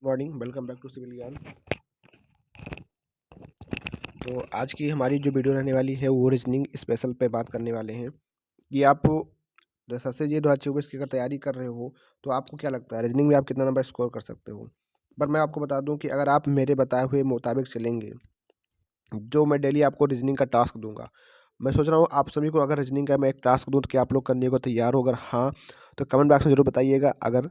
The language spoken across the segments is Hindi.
Morning, welcome back to civil Gyan. तो आज की हमारी जो वीडियो रहने वाली है वो रीजनिंग स्पेशल पे बात करने वाले हैं कि आप जैसा से ये 2024 की अगर तैयारी कर रहे हो तो आपको क्या लगता है रीजनिंग में आप कितना नंबर स्कोर कर सकते हो। पर मैं आपको बता दूं कि अगर आप मेरे बताए हुए मुताबिक चलेंगे, जो मैं डेली आपको रीजनिंग का टास्क दूंगा, मैं सोच रहा हूँ आप सभी को अगर रीजनिंग का मैं एक टास्क दूँ तो क्या आप लोग करने को तैयार हो? अगर हाँ तो कमेंट बॉक्स में ज़रूर बताइएगा। अगर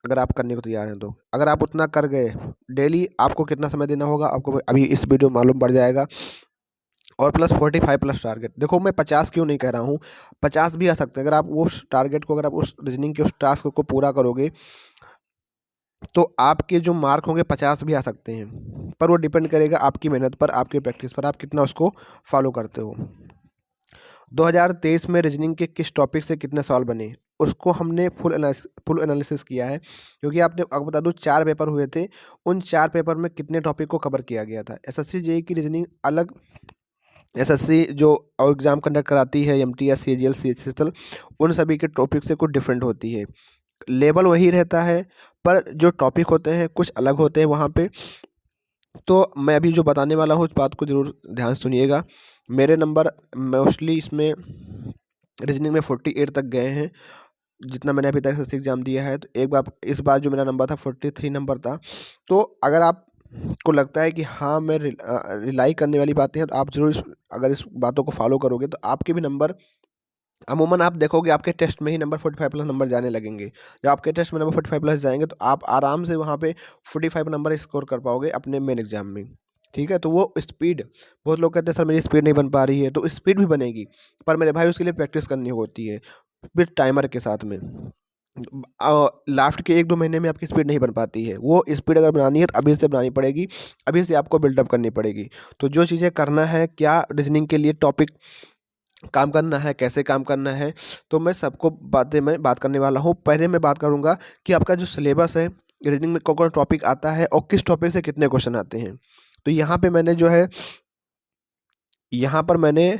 अगर आप करने को तैयार हैं तो अगर आप उतना कर गए, डेली आपको कितना समय देना होगा आपको अभी इस वीडियो में मालूम पड़ जाएगा। और प्लस 45 प्लस टारगेट, देखो मैं 50 क्यों नहीं कह रहा हूँ, 50 भी आ सकते हैं। अगर आप उस टारगेट को, अगर आप उस रीजनिंग के उस टास्क को पूरा करोगे तो आपके जो मार्क होंगे 50 भी आ सकते हैं। पर वो डिपेंड करेगा आपकी मेहनत पर, आपकी प्रैक्टिस पर, आप कितना उसको फॉलो करते हो। 2023 में रीजनिंग के किस टॉपिक से कितने सवाल बने उसको हमने फुल एनालिसिस किया है, क्योंकि आपने आपको बता दूं 4 पेपर हुए थे। उन 4 पेपर में कितने टॉपिक को कवर किया गया था। एसएससी जेईई की रीजनिंग अलग, एसएससी जो और एग्ज़ाम कंडक्ट कराती है एमटीएस सीजीएल सीएचएसएल, उन सभी के टॉपिक से कुछ डिफरेंट होती है। लेवल वही रहता है पर जो टॉपिक होते हैं कुछ अलग होते हैं वहाँ पे। तो मैं अभी जो बताने वाला हूँ उस बात को ज़रूर ध्यान से सुनिएगा। मेरे नंबर मोस्टली इसमें रीजनिंग में 48 तक गए हैं, जितना मैंने अभी तक एसएससी एग्ज़ाम दिया है। तो एक बार इस बार जो मेरा नंबर था 43 नंबर था। तो अगर आप को लगता है कि हाँ मैं रिलाई करने वाली बातें हैं तो आप ज़रूर अगर इस बातों को फॉलो करोगे तो आपके भी नंबर अमूमन आप देखोगे आपके टेस्ट में ही नंबर 45 प्लस नंबर जाने लगेंगे। जब आपके टेस्ट में नंबर 45 प्लस जाएंगे तो आप आराम से वहाँ पे 45 नंबर स्कोर कर पाओगे अपने मेन एग्जाम में। ठीक है, तो वो स्पीड, बहुत लोग कहते हैं सर मेरी स्पीड नहीं बन पा रही है, तो स्पीड भी बनेगी पर मेरे भाई उसके लिए प्रैक्टिस करनी होती है विद टाइमर के साथ में। लास्ट के 1-2 महीने में आपकी स्पीड नहीं बन पाती है। वो स्पीड अगर बनानी है तो अभी से बनानी पड़ेगी, अभी से आपको बिल्डअप करनी पड़ेगी। तो जो चीज़ें करना है, क्या रीजनिंग के लिए टॉपिक काम करना है, कैसे काम करना है, तो मैं सबको बातें मैं बात करने वाला हूँ। पहले मैं बात करूँगा कि आपका जो सिलेबस है रीजनिंग में कौन कौन टॉपिक आता है और किस टॉपिक से कितने क्वेश्चन आते हैं। तो यहाँ पे मैंने जो है, यहाँ पर मैंने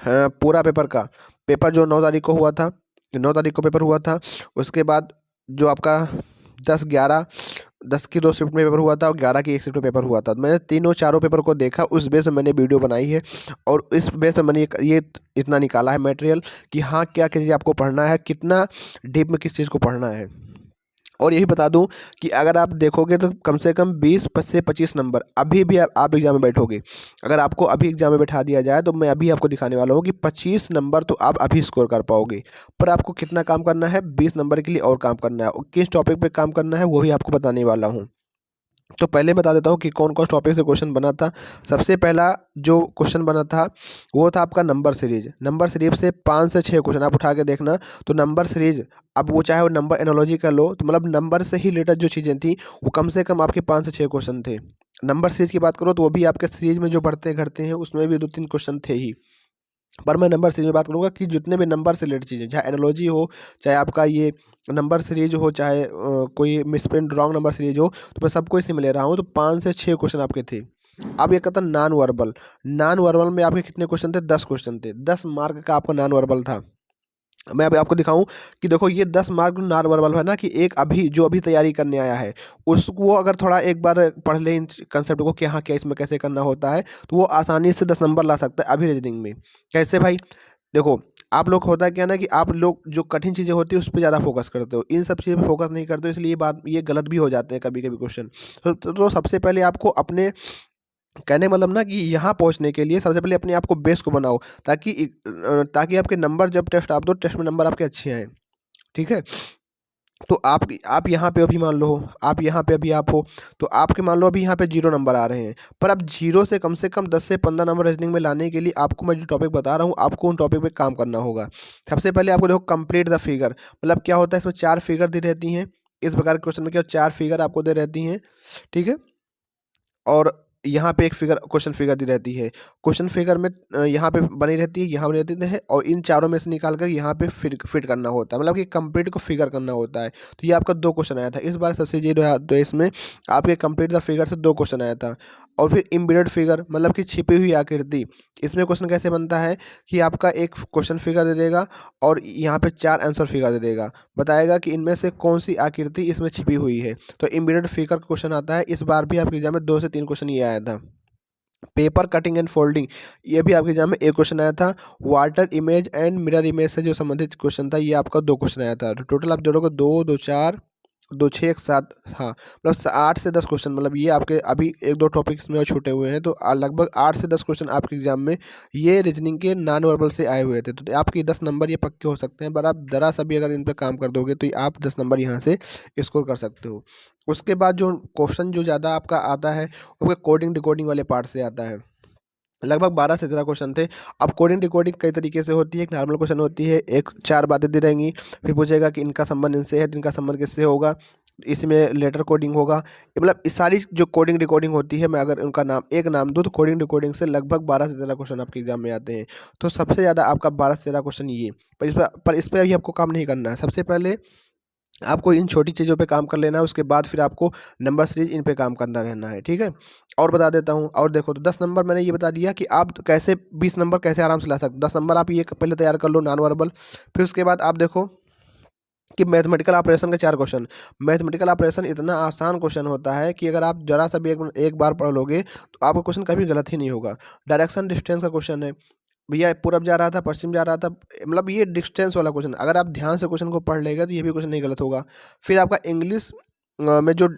पूरा पेपर का, पेपर जो 9 तारीख को हुआ था, 9 तारीख को पेपर हुआ था। उसके बाद जो आपका 10-11, 10 की 2 शिफ्ट में पेपर हुआ था और 11 की 1 शिफ्ट में पेपर हुआ था। तो मैंने तीनों चारों पेपर को देखा, उस बेस में मैंने वीडियो बनाई है और इस बेस में मैंने ये इतना निकाला है मटेरियल कि हाँ क्या क्या चीज़ आपको पढ़ना है, कितना डीप में किस चीज़ को पढ़ना है। और यही बता दूं कि अगर आप देखोगे तो कम से कम 20 से 25 नंबर अभी भी आप एग्जाम में बैठोगे। अगर आपको अभी एग्जाम में बैठा दिया जाए तो मैं अभी आपको दिखाने वाला हूँ कि 25 नंबर तो आप अभी स्कोर कर पाओगे। पर आपको कितना काम करना है, 20 नंबर के लिए और काम करना है, और किस टॉपिक पे काम करना है वो भी आपको बताने वाला हूँ। तो पहले बता देता हूँ कि कौन कौन टॉपिक से क्वेश्चन बना था। सबसे पहला जो क्वेश्चन बना था वो था आपका नंबर सीरीज। नंबर सीरीज से 5 से 6 क्वेश्चन आप उठा के देखना। तो नंबर सीरीज, अब वो चाहे वो नंबर एनोलॉजी का लो, तो मतलब नंबर से ही रिलेटेड जो चीज़ें थी वो कम से कम आपके 5 से 6 क्वेश्चन थे। नंबर सीरीज की बात करो तो वो भी आपके सीरीज में जो बढ़ते घटते हैं उसमें भी 2-3 क्वेश्चन थे ही। पर मैं नंबर सीरीज में बात करूँगा कि जितने भी नंबर से रिलेटेड चीज़ें, चाहे एनालॉजी हो, चाहे आपका ये नंबर सीरीज हो, चाहे कोई मिसप्रिंट रॉन्ग नंबर सीरीज हो, तो मैं सबको इसी में ले रहा हूँ। तो 5 से 6 क्वेश्चन आपके थे। अब ये कहता नॉन वर्बल, नॉन वर्बल में आपके कितने क्वेश्चन थे? 10 क्वेश्चन थे, 10 मार्क का आपका नॉन वर्बल था। मैं अभी आपको दिखाऊं कि देखो ये 10 मार्क नॉन वर्बल है ना, कि एक अभी जो अभी तैयारी करने आया है उसको अगर थोड़ा एक बार पढ़ ले इन कंसेप्ट को कि हाँ क्या इसमें कैसे करना होता है, तो वो आसानी से 10 नंबर ला सकता है अभी रीजनिंग में। कैसे भाई? देखो, आप लोग होता है क्या ना कि आप लोग जो कठिन चीज़ें होती है उस पर ज़्यादा फोकस करते हो, इन सब चीज़ों पे फोकस नहीं करते हो, इसलिए ये गलत भी हो जाते हैं कभी कभी क्वेश्चन। तो सबसे पहले आपको अपने कहने का मतलब ना कि यहाँ पहुँचने के लिए सबसे पहले अपने आप को बेस को बनाओ, ताकि आपके नंबर जब टेस्ट आप दो, टेस्ट में नंबर आपके अच्छे आए। ठीक है, तो आप यहाँ पे अभी मान लो आप यहाँ पे अभी आप हो, तो आपके मान लो अभी यहाँ पे 0 नंबर आ रहे हैं। पर अब 0 से कम 10 से 15 नंबर रीजनिंग में लाने के लिए आपको मैं जो टॉपिक बता रहा हूँ आपको उन टॉपिक पे काम करना होगा। सबसे पहले आपको देखो कंप्लीट द फिगर, मतलब क्या होता है, इसमें 4 फिगर दी रहती हैं। इस प्रकार के क्वेश्चन में क्या 4 फिगर आपको दे रहती हैं। ठीक है, और यहाँ पे एक फिगर, क्वेश्चन फिगर दी रहती है। क्वेश्चन फिगर में यहाँ पे बनी रहती है, यहाँ बनी रहती है, और इन चारों में से निकाल कर यहाँ पे फिट करना होता है, मतलब कि कंप्लीट को फिगर करना होता है। तो ये आपका 2 क्वेश्चन आया था इस बार सबसे, ये तो इसमें आपके कंप्लीट द फिगर से 2 क्वेश्चन आया था। और फिर एम्बेडेड फिगर मतलब कि छिपी हुई आकृति। इसमें क्वेश्चन कैसे बनता है कि आपका एक क्वेश्चन फिगर दे देगा और यहाँ पे 4 आंसर फिगर दे देगा, बताएगा कि इनमें से कौन सी आकृति इसमें छिपी हुई है। तो एम्बेडेड फिगर का क्वेश्चन आता है। इस बार भी आपके एग्जाम में 2 से 3 क्वेश्चन ये आया था। पेपर कटिंग एंड फोल्डिंग, ये भी आपके एग्जाम में एक क्वेश्चन आया था। Water image and mirror image से जो संबंधित क्वेश्चन था, ये आपका 2 क्वेश्चन आया था। तो टोटल आप जोड़ोगे 2, 2, 4, 2, 6, 1, 7, हाँ मतलब 8 से 10 क्वेश्चन, मतलब ये आपके अभी 1-2 टॉपिक्स में और छूटे हुए हैं। तो लगभग 8 से 10 क्वेश्चन आपके एग्जाम में ये रीजनिंग के नॉन वर्बल से आए हुए थे। तो आपके 10 नंबर ये पक्के हो सकते हैं, पर आप ज़रा सा भी अगर इन पर काम कर दोगे तो आप 10 नंबर यहाँ से स्कोर कर सकते हो। उसके बाद जो क्वेश्चन जो ज़्यादा आपका आता है वो कोडिंग डिकोडिंग वाले पार्ट से आता है। लगभग 12 से 13 क्वेश्चन थे। अब कोडिंग डिकोडिंग कई तरीके से होती है। एक नॉर्मल क्वेश्चन होती है, एक 4 बातें दी रहेंगी, फिर पूछेगा कि इनका संबंध इनसे है तो इनका संबंध किससे होगा, इसमें लेटर कोडिंग होगा। मतलब इस सारी जो कोडिंग डिकोडिंग होती है, मैं अगर उनका नाम एक नाम दूँ तो कोडिंग डिकोडिंग से लगभग 12 से 13 क्वेश्चन आपके एग्जाम में आते हैं। तो सबसे ज़्यादा आपका 12 से 13 क्वेश्चन ये, पर इस पर अभी आपको काम नहीं करना है। सबसे पहले आपको इन छोटी चीज़ों पे काम कर लेना है, उसके बाद फिर आपको नंबर सीरीज इन पे काम करना रहना है, ठीक है। और बता देता हूँ, और देखो तो 10 नंबर मैंने ये बता दिया कि आप कैसे 20 नंबर कैसे आराम से ला सकते हो। 10 नंबर आप ये पहले तैयार कर लो नॉन वर्बल। फिर उसके बाद आप देखो कि मैथमेटिकल ऑपरेशन के 4 क्वेश्चन। मैथमेटिकल ऑपरेशन इतना आसान क्वेश्चन होता है कि अगर आप जरा सा भी एक बार पढ़ लोगे तो आपका क्वेश्चन कभी गलत ही नहीं होगा। डायरेक्शन डिस्टेंस का क्वेश्चन है, भैया पूरब जा रहा था, पश्चिम जा रहा था, मतलब ये डिस्टेंस वाला क्वेश्चन, अगर आप ध्यान से क्वेश्चन को पढ़ लेगा तो ये भी क्वेश्चन नहीं गलत होगा। फिर आपका इंग्लिश में जो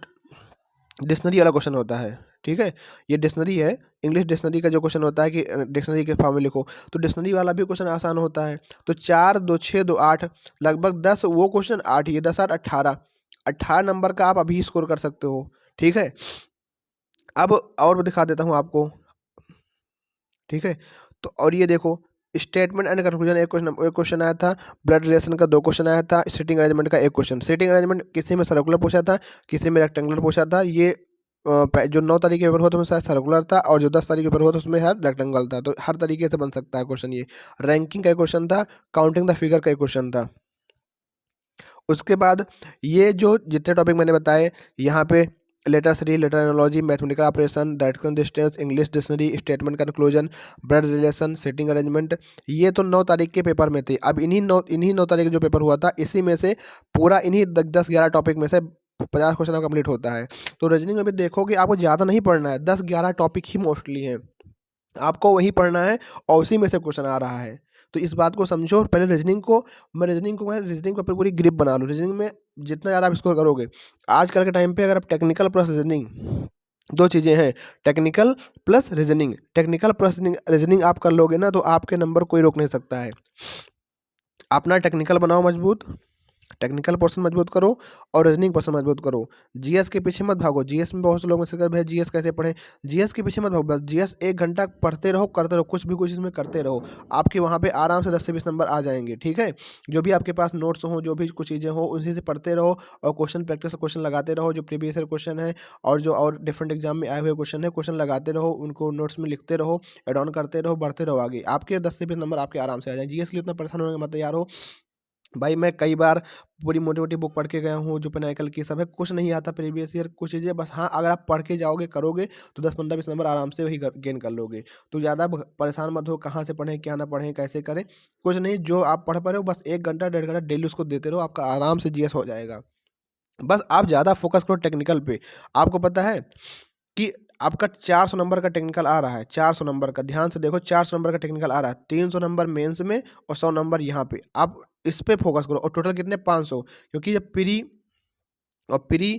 डिक्शनरी वाला क्वेश्चन होता है, ठीक है, ये डिक्शनरी है। इंग्लिश डिक्शनरी का जो क्वेश्चन होता है कि डिक्शनरी के फॉर्म में लिखो, तो डिक्शनरी वाला भी क्वेश्चन आसान होता है। तो 4, 2, 6, 2, 8, लगभग 10 वो क्वेश्चन, 8 ये 10, 8, 18, 18 नंबर का आप अभी स्कोर कर सकते हो, ठीक है। अब और दिखा देता हूँ आपको, ठीक है। तो और ये देखो, स्टेटमेंट एंड कंक्लूजन एक क्वेश्चन आया था। ब्लड रिलेशन का 2 क्वेश्चन आया था। सिटिंग अरेंजमेंट का 1 क्वेश्चन। सिटिंग अरेंजमेंट किसी में सर्कुलर पूछा था, किसी में रेक्टेंगुलर पूछा था। ये जो 9 तारीख के पेपर हुआ था उसमें शायद सर्कुलर था, और जो 10 तारीख के पेपर हुआ था उसमें हर रेक्टेंगल था। तो हर तरीके से बन सकता है क्वेश्चन ये। रैंकिंग का एक क्वेश्चन था। काउंटिंग द फिगर का एक क्वेश्चन था। उसके बाद ये जो जितने टॉपिक मैंने बताए यहाँ पे, letter series, letter analogy, mathematical operation, direction distance, English dictionary, statement conclusion, blood relation, sitting arrangement, ये तो 9 तारीख के पेपर में थे। अब इन्हीं 9 तारीख जो पेपर हुआ था, इसी में से पूरा इन्हीं 10-11 टॉपिक में से 50 क्वेश्चन कंप्लीट होता है। तो रीजनिंग में भी देखोगे आपको ज़्यादा नहीं पढ़ना है, 10-11 टॉपिक ही मोस्टली हैं, आपको वही पढ़ना है और उसी में से क्वेश्चन आ रहा है। तो इस बात को समझो। पहले रीजनिंग पर पूरी ग्रिप बना लो। रीजनिंग में जितना ज़्यादा आप स्कोर करोगे, आजकल के टाइम पे अगर आप टेक्निकल प्लस रीजनिंग, 2 चीज़ें हैं, technical plus reasoning. Technical plus reasoning आप कर लोगे ना तो आपके नंबर कोई रोक नहीं सकता है। अपना टेक्निकल बनाओ मजबूत, टेक्निकल पोर्शन मजबूत करो और रीजनिंग पोर्शन मजबूत करो। जीएस के पीछे मत भागो। जीएस में बहुत से लोग मुझसे कहते हैं भाई जीएस कैसे पढ़ें। जीएस के पीछे मत भागो, बस जीएस 1 घंटा पढ़ते रहो, करते रहो, कुछ भी कुछ इसमें करते रहो। आपके वहाँ पे आराम से 10 से 20 नंबर आ जाएंगे, ठीक है। जो भी आपके पास नोट्स हो, जो भी कुछ चीज़ें हो, उसी से पढ़ते रहो और क्वेश्चन प्रैक्टिस क्वेश्चन लगाते रहो। जो प्रीवियस ईयर क्वेश्चन है और जो और डिफरेंट एग्जाम में आए हुए क्वेश्चन है, क्वेश्चन लगाते रहो, उनको नोट्स में लिखते रहो, एड ऑन करते रहो, बढ़ते रहो आगे। आपके 10 से 20 नंबर आपके आराम से आ जाए। जीएस के लिए इतना परेशान होने मत तैयार हो भाई। मैं कई बार पूरी मोटी-मोटी बुक पढ़ के गया हूँ, जो पिनाकिल की सब है, कुछ नहीं आता प्रीवियस ईयर कुछ चीज़ें, बस हाँ, अगर आप पढ़ के जाओगे, करोगे तो 10, 15, 20 नंबर आराम से वही गेन कर लोगे। तो ज़्यादा परेशान मत हो, कहाँ से पढ़ें, क्या ना पढ़ें, कैसे करें, कुछ नहीं। जो आप पढ़ पा रहे हो बस 1 घंटा, 1.5 घंटा डेली उसको देते रहो, आपका आराम से जीएस हो जाएगा। बस आप ज़्यादा फोकस करो टेक्निकल पे। आपको पता है कि आपका 400 नंबर का टेक्निकल आ रहा है, 400 नंबर का, ध्यान से देखो, 400 नंबर का टेक्निकल आ रहा है, 300 नंबर मेंस में और 100 नंबर यहाँ पे। आप इस पे फोकस करो और टोटल कितने 500, क्योंकि जब प्री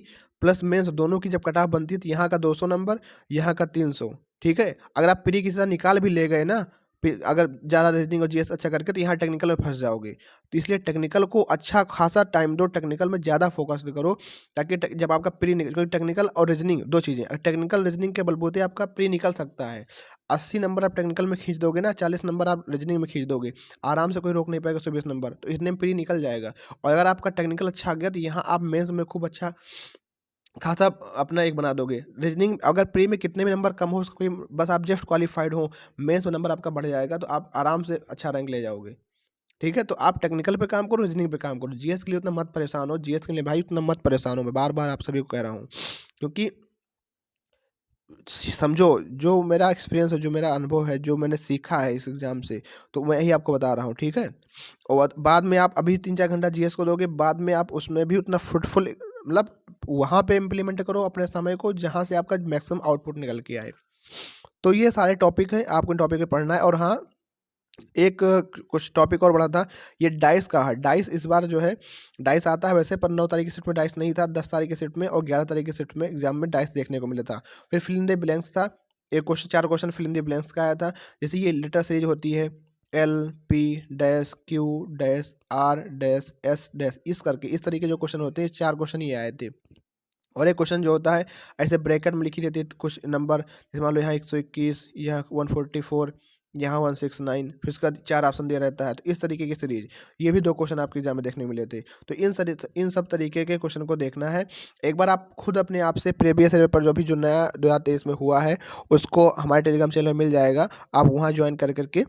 प्लस मेंस दोनों की जब कट ऑफ बनती है तो यहाँ का 200 नंबर, यहाँ का 300, ठीक है। अगर आप प्री की तरह निकाल भी ले गए ना, अगर ज़्यादा रीजनिंग और जीएस अच्छा करके, तो यहाँ टेक्निकल में फंस जाओगे। तो इसलिए टेक्निकल को अच्छा खासा टाइम दो, टेक्निकल में ज़्यादा फोकस करो, ताकि जब आपका प्री निकल, क्योंकि टेक्निकल और रीजनिंग 2 चीज़ें, टेक्निकल रीजनिंग के बलबूते आपका प्री निकल सकता है। 80 नंबर आप टेक्निकल में खींच दोगे ना, 40 नंबर आप रीजनिंग में खींच दोगे, आराम से कोई रोक नहीं पाएगा। 120 नंबर तो इतने में प्री निकल जाएगा। और अगर आपका टेक्निकल अच्छा आ गया तो यहाँ आप मेंस में खूब अच्छा खासा अपना एक बना दोगे। रीजनिंग अगर प्री में कितने भी नंबर कम हो, कोई बस आप जस्ट क्वालिफाइड हो, मेंस में नंबर आपका बढ़ जाएगा, तो आप आराम से अच्छा रैंक ले जाओगे, ठीक है। तो आप टेक्निकल पे काम करो, रीजनिंग पे काम करो। जीएस के लिए उतना मत परेशान हो, जीएस के लिए भाई उतना मत परेशान हो, मैं बार बार आप सभी को कह रहा हूँ, क्योंकि समझो, जो मेरा एक्सपीरियंस है, जो मेरा अनुभव है, जो मैंने सीखा है इस एग्ज़ाम से, तो मैं ही आपको बता रहा हूँ, ठीक है? और बाद में आप अभी 3-4 घंटा जीएस को दोगे, बाद में आप उसमें भी उतना फ्रूटफुल मतलब वहाँ पे इम्प्लीमेंट करो अपने समय को जहाँ से आपका मैक्सिमम आउटपुट निकल के आए। तो ये सारे टॉपिक हैं, आपको इन टॉपिक पे पढ़ना है। और हाँ, एक कुछ टॉपिक और बढ़ा था, ये डाइस का है। डाइस इस बार जो है, डाइस आता है वैसे, पर 9 तारीख की शिफ्ट में डाइस नहीं था, 10 तारीख की शिफ्ट में और 11 तारीख की शिफ्ट में एग्जाम में डाइस देखने को मिला था। फिर फिल इन द ब्लैंक्स था, एक question 4 question fill in the blanks का आया था। जैसे ये लेटर सीरीज होती है, L P dash Q dash R dash S dash, इस करके इस तरीके जो क्वेश्चन होते हैं, 4 क्वेश्चन ही आए थे। और एक क्वेश्चन जो होता है ऐसे ब्रैकेट में लिखी रहती है कुछ नंबर, जैसे मान लो यहाँ 121, यहाँ 144, यहाँ 169, फिर उसका 4 ऑप्शन दिया रहता है। तो इस तरीके की सीरीज, ये भी 2 क्वेश्चन आपके एग्जाम में देखने को मिले थे। तो इन सब तरीके के क्वेश्चन को देखना है। एक बार आप खुद अपने आप से प्रीवियस ईयर पेपर जो भी जो नया 2023 में हुआ है, उसको हमारे टेलीग्राम चैनल में मिल जाएगा, आप वहाँ ज्वाइन कर करके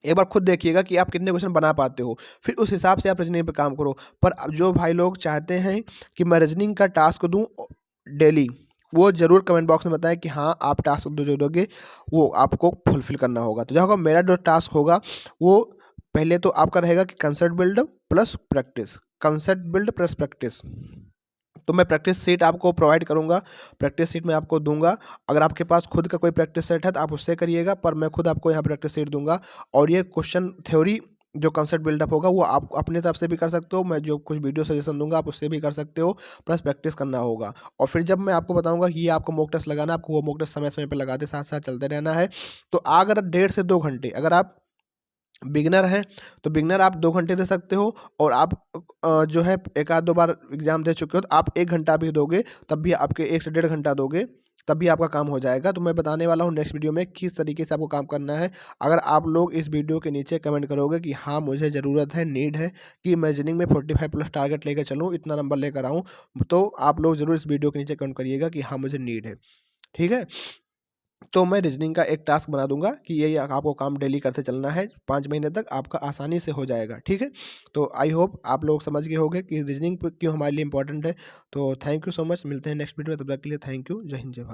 एक बार खुद देखिएगा कि आप कितने क्वेश्चन बना पाते हो, फिर उस हिसाब से आप रीजनिंग पे काम करो। पर अब जो भाई लोग चाहते हैं कि मैं रीजनिंग का टास्क दूं डेली, वो ज़रूर कमेंट बॉक्स में बताएं कि हाँ, आप टास्क जो दोगे वो आपको फुलफिल करना होगा। तो जो मेरा जो टास्क होगा, वो पहले तो आपका रहेगा कि concept build plus practice, concept build plus practice. तो मैं प्रैक्टिस सीट आपको प्रोवाइड करूँगा, प्रैक्टिस सीट मैं आपको दूँगा। अगर आपके पास खुद का कोई प्रैक्टिस सेट है तो आप उससे करिएगा, पर मैं खुद आपको यहाँ प्रैक्टिस सीट दूँगा। और ये क्वेश्चन थ्योरी जो कंसेप्ट बिल्डअप होगा वो आप अपने तरफ से भी कर सकते हो, मैं जो कुछ वीडियो सजेशन दूँगा आप उससे भी कर सकते हो, प्लस प्रैक्टिस करना होगा। और फिर जब मैं आपको बताऊँगा कि ये आपको मॉक टेस्ट लगाना है, आपको वो मॉक टेस्ट समय-समय पे लगाते साथ-साथ चलते रहना है। तो अगर 1.5 से 2 घंटे, अगर आप बिगिनर हैं, तो बिगिनर आप 2 घंटे दे सकते हो, और आप जो है 1 आध 2 बार एग्ज़ाम दे चुके हो, तो आप 1 घंटा भी दोगे, तब भी आपके 1 से डेढ़ घंटा दोगे, तब भी आपका काम हो जाएगा। तो मैं बताने वाला हूँ नेक्स्ट वीडियो में किस तरीके से आपको काम करना है। अगर आप लोग इस वीडियो के नीचे कमेंट करोगे कि हाँ, मुझे ज़रूरत है, नीड है कि मैं रीजनिंग में 45 प्लस टारगेट लेकर चलूँ, इतना नंबर लेकर आऊँ, तो आप लोग ज़रूर इस वीडियो के नीचे कमेंट करिएगा कि हाँ, मुझे नीड है। ठीक है? तो मैं रीजनिंग का एक टास्क बना दूंगा कि ये आपको काम डेली करते चलना है, 5 महीने तक आपका आसानी से हो जाएगा, ठीक है? तो आई होप आप लोग समझ गए होंगे कि रीजनिंग क्यों हमारे लिए इंपॉर्टेंट है। तो थैंक यू सो मच, मिलते हैं नेक्स्ट वीडियो में, तब तक के लिए थैंक यू। जय हिंद, जय भारत।